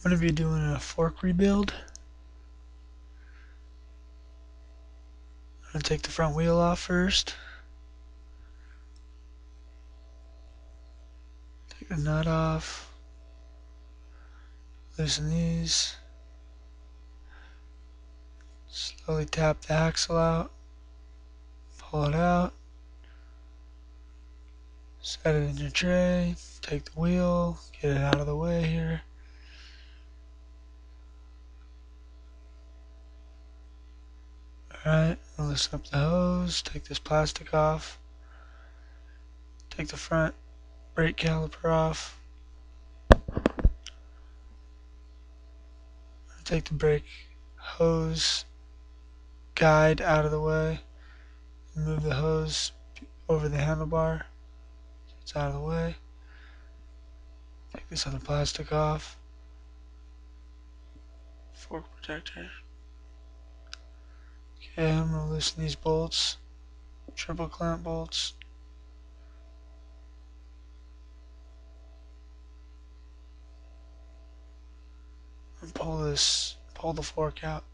I'm going to be doing a fork rebuild. I'm going to take the front wheel off first. Take the nut off. Loosen these. Slowly tap the axle out. Pull it out. Set it in your tray. Take the wheel. Get it out of the way here. Alright, loosen up the hose. Take this plastic off. Take the front brake caliper off. Take the brake hose guide out of the way. Move the hose over the handlebar. It's out of the way. Take this other plastic off. Fork protector. Okay, I'm going to loosen these bolts. Triple clamp bolts. And pull the fork out.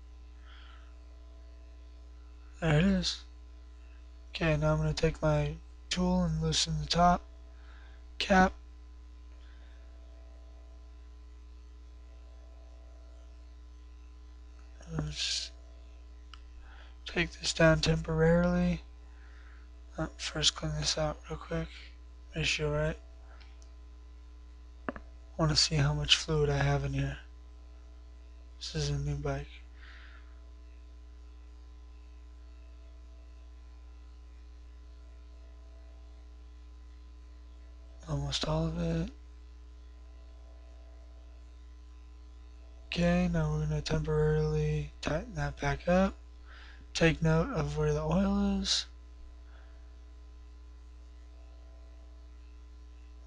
There it is. Okay, now I'm going to take my tool and loosen the top cap. Just take this down temporarily. First clean this out real quick. Make sure right. I want to see how much fluid I have in here. This is a new bike. Almost all of it. Okay, now we're going to temporarily tighten that back up. Take note of where the oil is.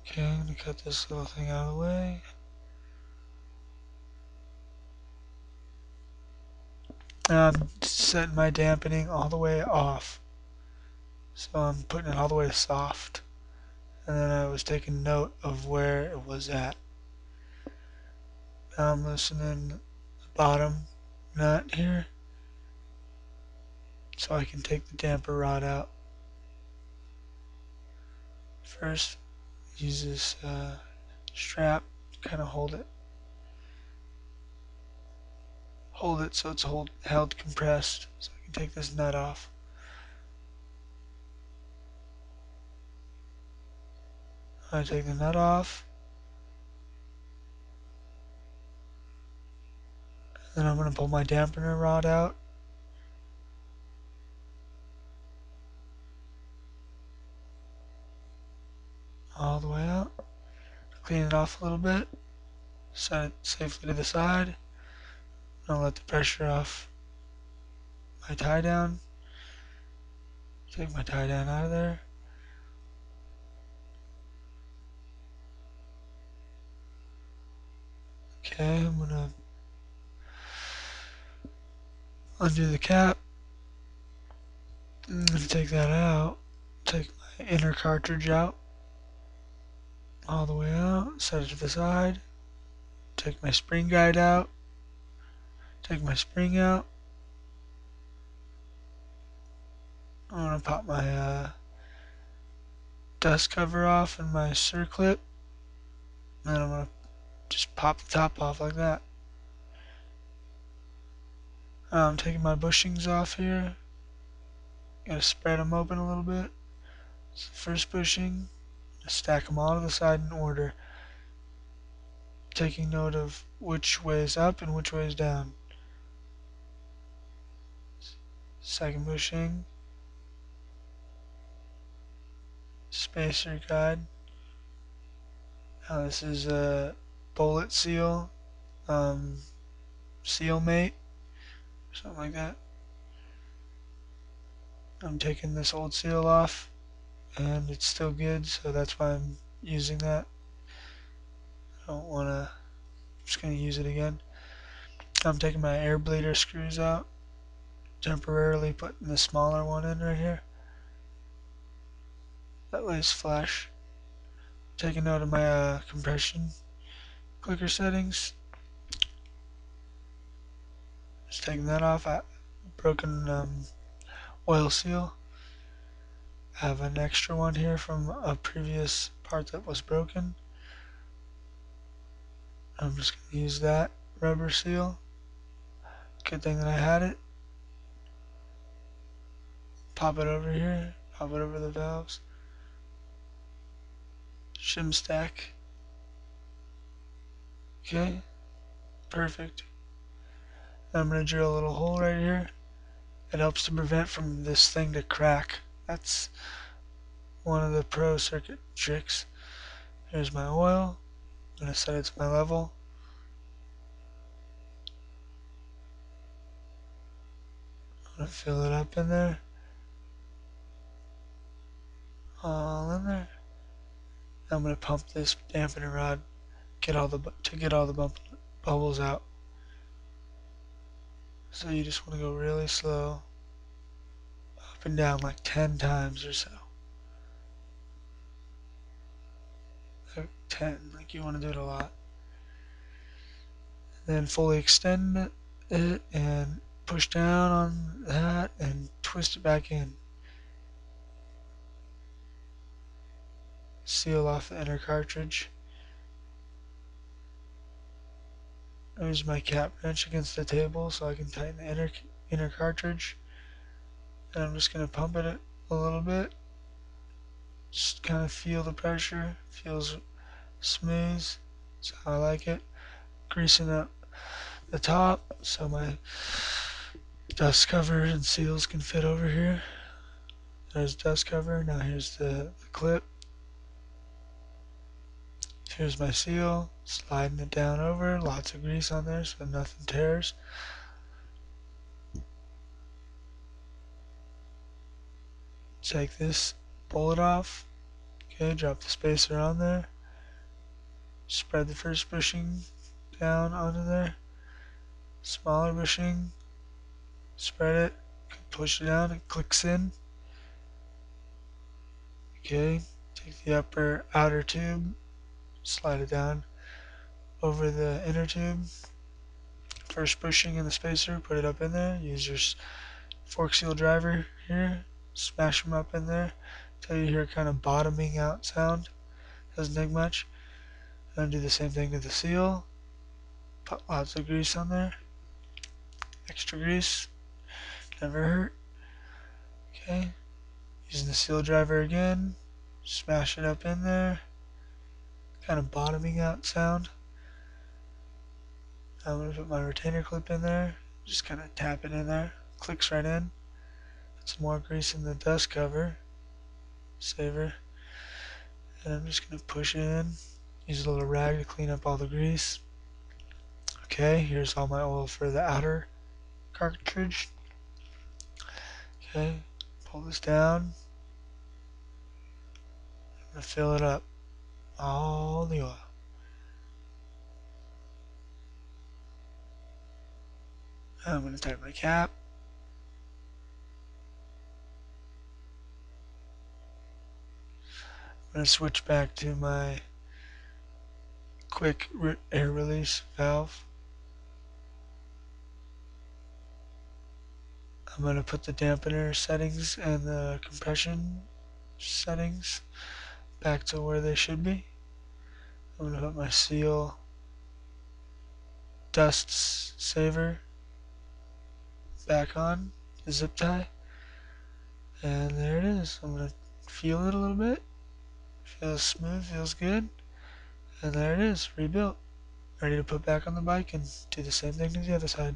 Okay, I'm going to cut this little thing out of the way. Now I'm setting my dampening all the way off. So I'm putting it all the way to soft. And then I was taking note of where it was at. Now I'm loosening the bottom nut here so I can take the damper rod out. First, use this strap to kind of hold it. Hold it so it's held compressed so I can take this nut off. I take the nut off. Then I'm going to pull my dampener rod out. All the way out. Clean it off a little bit. Set it safely to the side. I'll let the pressure off my tie down. Take my tie down out of there. Okay, I'm going to undo the cap. I'm going to take that out. Take my inner cartridge out. All the way out. Set it to the side. Take my spring guide out. Take my spring out. I'm going to pop my dust cover off and my circlip. And then I'm going to just pop the top off like that. I'm taking my bushings off here. Gotta spread them open a little bit. It's the first bushing. Stack them all to the side in order. Taking note of which way is up and which way is down. Second bushing. Spacer guide. Now this is a bullet seal. Seal mate. Something like that. I'm taking this old seal off and it's still good, so that's why I'm using that. I don't want to, I'm just going to use it again. I'm taking my air bleeder screws out, temporarily putting the smaller one in right here. That lays flush. Taking note of my compression clicker settings. Just taking that off. Broken oil seal. I have an extra one here from a previous part that was broken. I'm just going to use that rubber seal. Good thing that I had it. Pop it over here. Pop it over the valves. Shim stack. Okay. Perfect. I'm going to drill a little hole right here. It helps to prevent from this thing to crack. That's one of the pro circuit tricks. Here's my oil. I'm going to set it to my level. I'm going to fill it up in there. All in there. I'm going to pump this dampener rod to get all the bubbles out. So you just want to go really slow, up and down like 10 times or so. Like 10, like you want to do it a lot. Then fully extend it and push down on that and twist it back in. Seal off the inner cartridge. There's my cap wrench against the table so I can tighten the inner cartridge. And I'm just going to pump it a little bit. Just kind of feel the pressure. Feels smooth. That's how I like it. Greasing up the top so my dust cover and seals can fit over here. There's dust cover. Now here's the clip. Here's my seal. Sliding it down over. Lots of grease on there so nothing tears. Take this bullet off. Okay, drop the spacer on there. Spread the first bushing down onto there. Smaller bushing. Spread it. Push it down. It clicks in. Okay, take the outer tube. Slide it down over the inner tube. First bushing in the spacer. Put it up in there. Use your fork seal driver here. Smash them up in there until you hear kind of bottoming out sound. Doesn't take much. Then do the same thing to the seal. Put lots of grease on there. Extra grease. Never hurt. Okay. Using the seal driver again. Smash it up in there. Kind of bottoming out sound. I'm going to put my retainer clip in there. Just kind of tap it in there. Clicks right in. Put some more grease in the dust cover. Saver. And I'm just going to push it in. Use a little rag to clean up all the grease. Okay, here's all my oil for the outer cartridge. Okay, pull this down. I'm going to fill it up. All the oil. I'm going to tighten my cap. I'm going to switch back to my quick air release valve. I'm going to put the dampener settings and the compression settings back to where they should be. I'm going to put my seal dust saver back on the zip tie. And there it is. I'm going to feel it a little bit. Feels smooth, feels good. And there it is, rebuilt. Ready to put back on the bike and do the same thing to the other side.